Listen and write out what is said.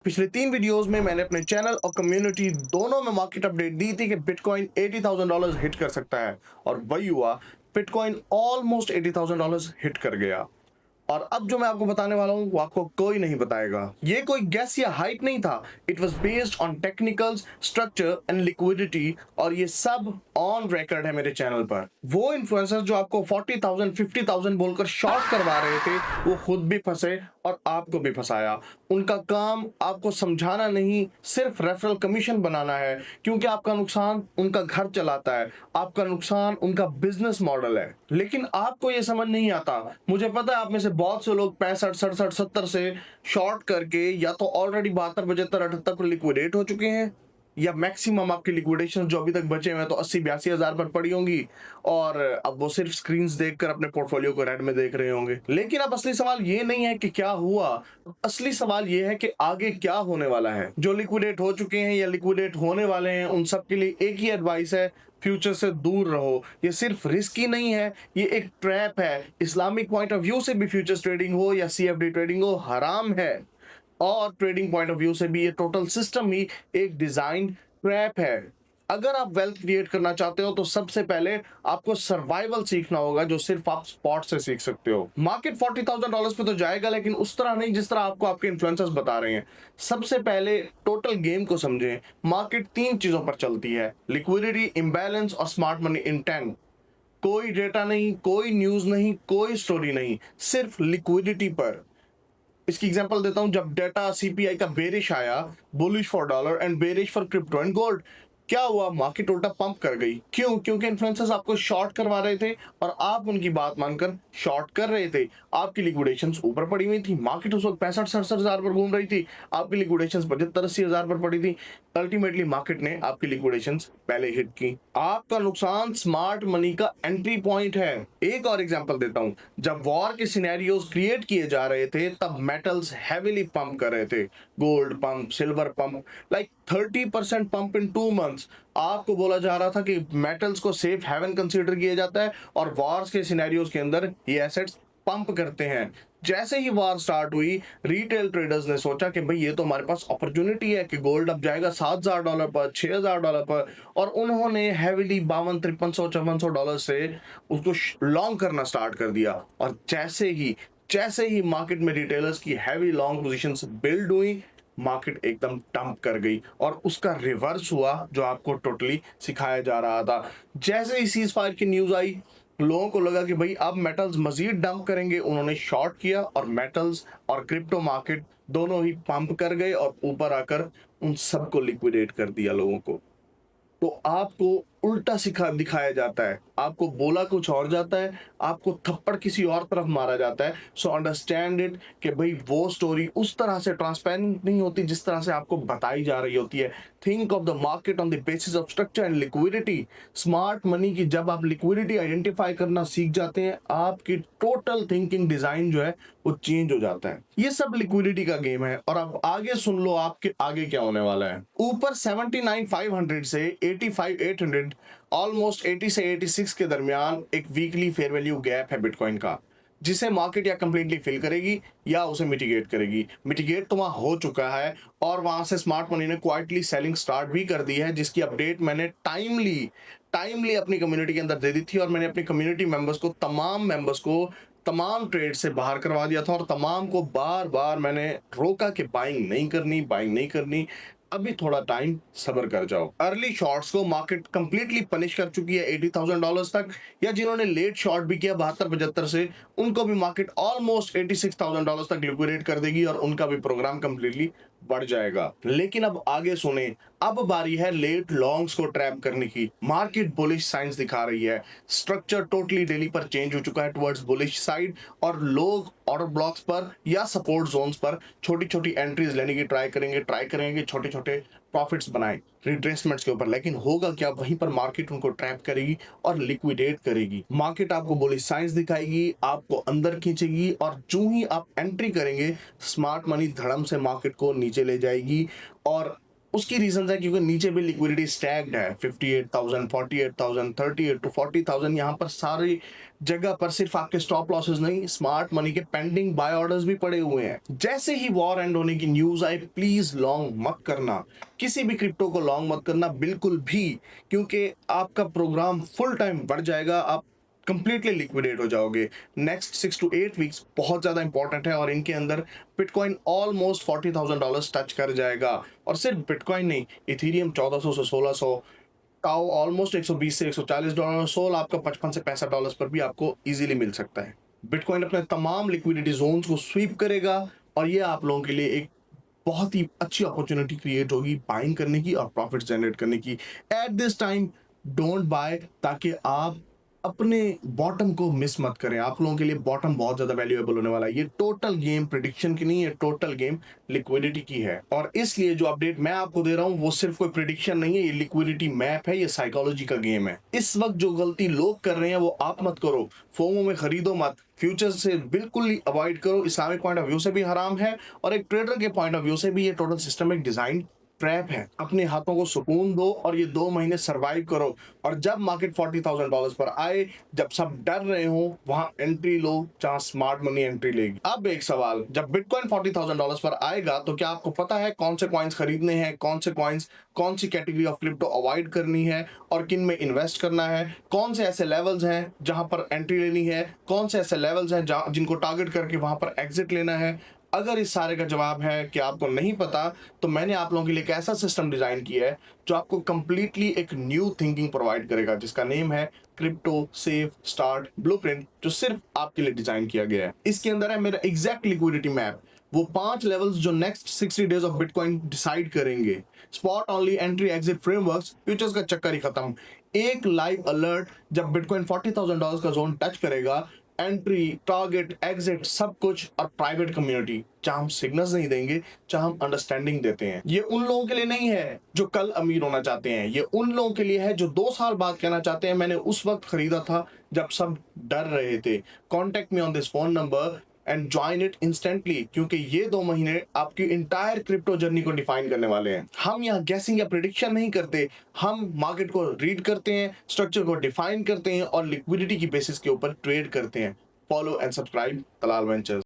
पिछले 3 वीडियोस में मैंने अपने चैनल और कम्युनिटी दोनों में मार्केट अपडेट दी थी कि बिटकॉइन $80,000 हिट कर सकता है और वही हुआ। बिटकॉइन ऑलमोस्ट $80,000 हिट कर गया। और अब जो मैं आपको बताने वाला हूं वो आपको कोई नहीं बताएगा। ये कोई गैस या हाइप नहीं था। It was based on technicals, structure and liquidity, और ये सब ऑन रिकॉर्ड है मेरे चैनल पर। वो इन्फ्लुएंसर्स जो आपको 40,000 50,000 बोलकर शॉर्ट करवा रहे थे वो खुद भी फंसे और आपको भी फंसाया। उनका काम आपको समझाना नहीं, सिर्फ रेफरल कमीशन बनाना है, क्योंकि आपका नुकसान उनका घर चलाता है, आपका नुकसान उनका बिजनेस मॉडल है। लेकिन आपको ये समझ नहीं आता। मुझे पता है आप में से बहुत से लोग 65 67 70 से शॉर्ट करके या तो ऑलरेडी 72 75 78 पर लिक्विडेट हो चुके हैं, या मैक्सिमम आपकी लिक्विडेशन जो अभी तक बचे हुए हैं तो 80 82 हजार पर पड़ी होंगी, और अब वो सिर्फ स्क्रीन्स देखकर अपने पोर्टफोलियो को रेड में देख रहे होंगे। लेकिन अब असली सवाल ये नहीं है कि क्या हुआ, असली सवाल ये है कि आगे क्या होने वाला है। जो लिक्विडेट हो चुके हैं या लिक्विडेट होने वाले हैं उन सब के लिए एक ही एडवाइस है, फ्यूचर से दूर रहो। ये सिर्फ रिस्क ही नहीं है, ये एक ट्रैप है। इस्लामिक पॉइंट ऑफ व्यू से भी फ्यूचर्स ट्रेडिंग हो या सीएफडी ट्रेडिंग हो हराम है, और ट्रेडिंग पॉइंट ऑफ व्यू से भी ये टोटल सिस्टम ही एक डिजाइन ट्रैप है। अगर आप वेल्थ क्रिएट करना चाहते हो तो सबसे पहले आपको सर्वाइवल सीखना होगा, जो सिर्फ आप स्पॉट से सीख सकते हो। मार्केट $40,000 पे तो जाएगा, लेकिन उस तरह नहीं जिस तरह आपको आपके इन्फ्लुएंसर्स बता रहे हैं। सबसे पहले टोटल गेम को समझें। मार्केट 3 चीजों पर चलती है: लिक्विडिटी, इम्बैलेंस और स्मार्ट मनी इंटेंट। कोई डेटा नहीं, कोई न्यूज नहीं, कोई स्टोरी नहीं, सिर्फ लिक्विडिटी पर। इसकी एग्जांपल देता हूं। जब डेटा सीपीआई का बेरिश आया, bullish for dollar and bearish for crypto and gold, क्या हुआ? मार्केट उल्टा पंप कर गई। क्यों? क्योंकि इन्फ्लुएंसर्स आपको शॉर्ट करवा रहे थे और आप उनकी बात मानकर शॉर्ट कर रहे थे। आपकी लिक्विडेशंस ऊपर पड़ी हुई थी। मार्केट उस वक्त 65 67 हजार पर घूम रही थी, आपकी लिक्विडेशंस 75 80 हजार पर पड़ी थी। अल्टीमेटली मार्केट ने आपकी लिक्विडेशंस पहले हिट की। आपका नुकसान स्मार्ट मनी का एंट्री पॉइंट है। एक और एग्जांपल देता हूं। जब वॉर के सिनेरियोज क्रिएट किए जा रहे थे तब मेटल्स हैविली पंप कर रहे थे। Gold pump, silver pump, like 30% pump in 2 months. आपको बोला जा रहा था कि मेटल्स को सेफ हेवन कंसीडर किया जाता है और वॉर्स के सिनेरियोज के अंदर ये एसेट्स पंप करते हैं। जैसे ही वॉर स्टार्ट हुई, रिटेल ट्रेडर्स ने सोचा कि भाई ये तो हमारे पास अपॉर्चुनिटी है कि गोल्ड अब जाएगा $7,000 पर, $6,000 पर, और उन्होंने हैविली 52 5300 $5400 से उसको लॉन्ग करना स्टार्ट कर दिया। और जैसे ही मार्केट में रिटेलर्स की हैवी लॉन्ग पोजीशंस बिल्ड हुई, मार्केट एकदम डंप कर गई और उसका रिवर्स हुआ जो आपको टोटली सिखाया जा रहा था। जैसे ही सीज फायर की न्यूज आई, लोगों को लगा कि भाई अब मेटल्स मजीद डंप करेंगे। उन्होंने शॉर्ट किया और मेटल्स और क्रिप्टो मार्केट दोनों ही पंप कर गए और ऊपर आकर उन सबको लिक्विडेट कर दिया लोगों को। तो आपको उल्टा सिखा दिखाया जाता है, आपको बोला कुछ और जाता है, आपको थप्पड़ किसी और तरफ मारा जाता है। सो अंडरस्टैंड इट कि भाई वो स्टोरी उस तरह से ट्रांसपेरेंट नहीं होती जिस तरह से आपको बताई जा रही होती है। Think of the market on the basis of structure and liquidity. Smart money की जब आप लिक्विडिटी आइडेंटिफाई करना सीख जाते हैं, आपकी टोटल थिंकिंग डिजाइन जो है वो चेंज हो जाता है। ये सब लिक्विडिटी का गेम है। और अब आगे सुन लो, आपके आगे क्या होने वाला है। ऊपर 79,500 से 85,800, ऑलमोस्ट 80 से 86 के दरमियान एक वीकली फेयर वैल्यू गैप है बिटकॉइन का, जिसे मार्केट या कंप्लीटली फिल करेगी या उसे मिटिगेट करेगी। मिटिगेट तो वहां हो चुका है और वहां से स्मार्ट मनी ने क्वाइटली सेलिंग स्टार्ट भी कर दी है, जिसकी अपडेट मैंने टाइमली अपनी कम्युनिटी के अंदर दे दी थी। और मैंने अपनी कम्युनिटी मेंबर्स को, तमाम मेंबर्स को, तमाम ट्रेड से बाहर करवा दिया था और तमाम को बार बार मैंने रोका कि बाइंग नहीं करनी। अभी थोड़ा टाइम सब्र कर जाओ। अर्ली शॉर्ट्स को मार्केट कंप्लीटली पनिश कर चुकी है $80,000 तक, या जिन्होंने लेट शॉर्ट भी किया 72 75 से, उनको भी मार्केट ऑलमोस्ट $86,000 तक लिक्विडेट कर देगी और उनका भी प्रोग्राम कंप्लीटली बढ़ जाएगा। लेकिन अब आगे सुने, अब बारी है लेट लॉन्ग्स को ट्रैप करने की। मार्केट बुलिश साइंस दिखा रही है। स्ट्रक्चर टोटली डेली पर चेंज हो चुका है टुवर्ड्स बुलिश साइड, और लोग ऑर्डर ब्लॉक्स पर या सपोर्ट जोन्स पर छोटी छोटी एंट्रीज लेने की ट्राई करेंगे, छोटे छोटे प्रॉफिट्स बनाएं रिट्रेसमेंट्स के ऊपर। लेकिन होगा क्या? वहीं पर मार्केट उनको ट्रैप करेगी और लिक्विडेट करेगी। मार्केट आपको बुलिश साइंस दिखाएगी, आपको अंदर खींचेगी, और जो ही आप एंट्री करेंगे, स्मार्ट मनी धड़म से मार्केट को नीचे ले जाएगी। और उसकी रीजन है क्योंकि नीचे भी लिक्विडिटी स्टैग्ड है। 58,000, 48,000, 38 to 40,000, यहाँ पर सारे जगह पर सिर्फ आपके स्टॉप लॉसेस नहीं, स्मार्ट मनी के पेंडिंग बाय ऑर्डर्स भी पड़े हुए हैं। जैसे ही वॉर एंड होने की न्यूज आए, प्लीज लॉन्ग मत करना, किसी भी क्रिप्टो को लॉन्ग मत करना बिल्कुल भी, क्योंकि आपका प्रोग्राम फुल टाइम बढ़ जाएगा, आप कंप्लीटली लिक्विडेट हो जाओगे। नेक्स्ट 6 to 8 वीक्स बहुत ज़्यादा इंपॉर्टेंट है और इनके अंदर बिटकॉइन ऑलमोस्ट $40,000 टच कर जाएगा। और सिर्फ बिटकॉइन नहीं, इथीरियम 1400 से 1600, टाओ ऑलमोस्ट 120 से $140, सोल आपका 55 से $65 पर भी आपको इजीली मिल सकता है। बिटकॉइन अपने तमाम लिक्विडिटी जोन्स को स्वीप करेगा और ये आप लोगों के लिए एक बहुत ही अच्छी अपॉर्चुनिटी क्रिएट होगी बाइंग करने की और प्रॉफिट जनरेट करने की। At this time don't buy, ताकि आप अपने बॉटम को मिस मत करें। आप लोगों के लिए बॉटम बहुत ज्यादा वैल्यूएबल होने वाला है। ये टोटल गेम प्रिडिक्शन की नहीं है, टोटल गेम लिक्विडिटी की है। और इसलिए जो अपडेट मैं आपको दे रहा हूं वो सिर्फ कोई प्रिडिक्शन नहीं है, ये लिक्विडिटी मैप है, ये साइकोलॉजी का गेम है। इस वक्त जो गलती लोग कर रहे हैं वो आप मत करो। फोमो में खरीदो मत, फ्यूचर से बिल्कुल ही अवॉइड करो। इस्लामिक पॉइंट ऑफ व्यू से भी हराम है और एक ट्रेडर के पॉइंट ऑफ व्यू से भी ये टोटल सिस्टम एक डिजाइन ट्रैप है। अपने हाथों को सुकून दो और ये 2 महीने सरवाइव करो। और जब मार्केट $40,000 पर आए, जब सब डर रहे हो, वहां एंट्री लो जहां स्मार्ट मनी एंट्री लेगी। अब एक सवाल, जब बिटकॉइन $40,000 पर आएगा तो क्या आपको पता है कौन से कॉइन्स खरीदने हैं, कौन से कॉइन्स, कौन सी कैटेगरी ऑफ क्रिप्टो अवॉइड करनी है और किन में इन्वेस्ट करना है? कौन से ऐसे लेवल्स हैं जहां पर एंट्री लेनी है, कौन से ऐसे लेवल्स हैं जिनको टारगेट करके वहां पर एग्जिट लेना है? अगर इस सारे का जवाब है कि आपको नहीं पता, तो मैंने आप लोगों के लिए एक ऐसा सिस्टम डिजाइन किया है जो आपको कंप्लीटली एक न्यू थिंकिंग प्रोवाइड करेगा, जिसका नेम है क्रिप्टो सेफ स्टार्ट ब्लूप्रिंट, जो सिर्फ आपके लिए डिजाइन किया गया है। इसके अंदर है मेरा एग्जैक्ट लिक्विडिटी मैप, वो 5 लेवल्स जो next 60 days of bitcoin decide करेंगे। Spot only entry exit frameworks, futures का चक्कर ही खत्म। एक लाइव अलर्ट जब बिटकॉइन $40,000 का जोन टच करेगा, एंट्री, टारगेट, एग्जिट, सब कुछ। और प्राइवेट कम्युनिटी जहां हम सिग्नल्स नहीं देंगे, जहां हम अंडरस्टैंडिंग देते हैं। ये उन लोगों के लिए नहीं है जो कल अमीर होना चाहते हैं, ये उन लोगों के लिए है जो 2 साल बाद कहना चाहते हैं मैंने उस वक्त खरीदा था जब सब डर रहे थे। Contact me on this phone number and join it instantly, क्योंकि ये 2 महीने आपकी इंटायर क्रिप्टो जर्नी को डिफाइन करने वाले हैं। हम यहाँ गेसिंग या प्रिडिक्शन नहीं करते, हम मार्केट को रीड करते हैं, स्ट्रक्चर को डिफाइन करते हैं और लिक्विडिटी की बेसिस के ऊपर ट्रेड करते हैं। Follow and subscribe Talal ventures.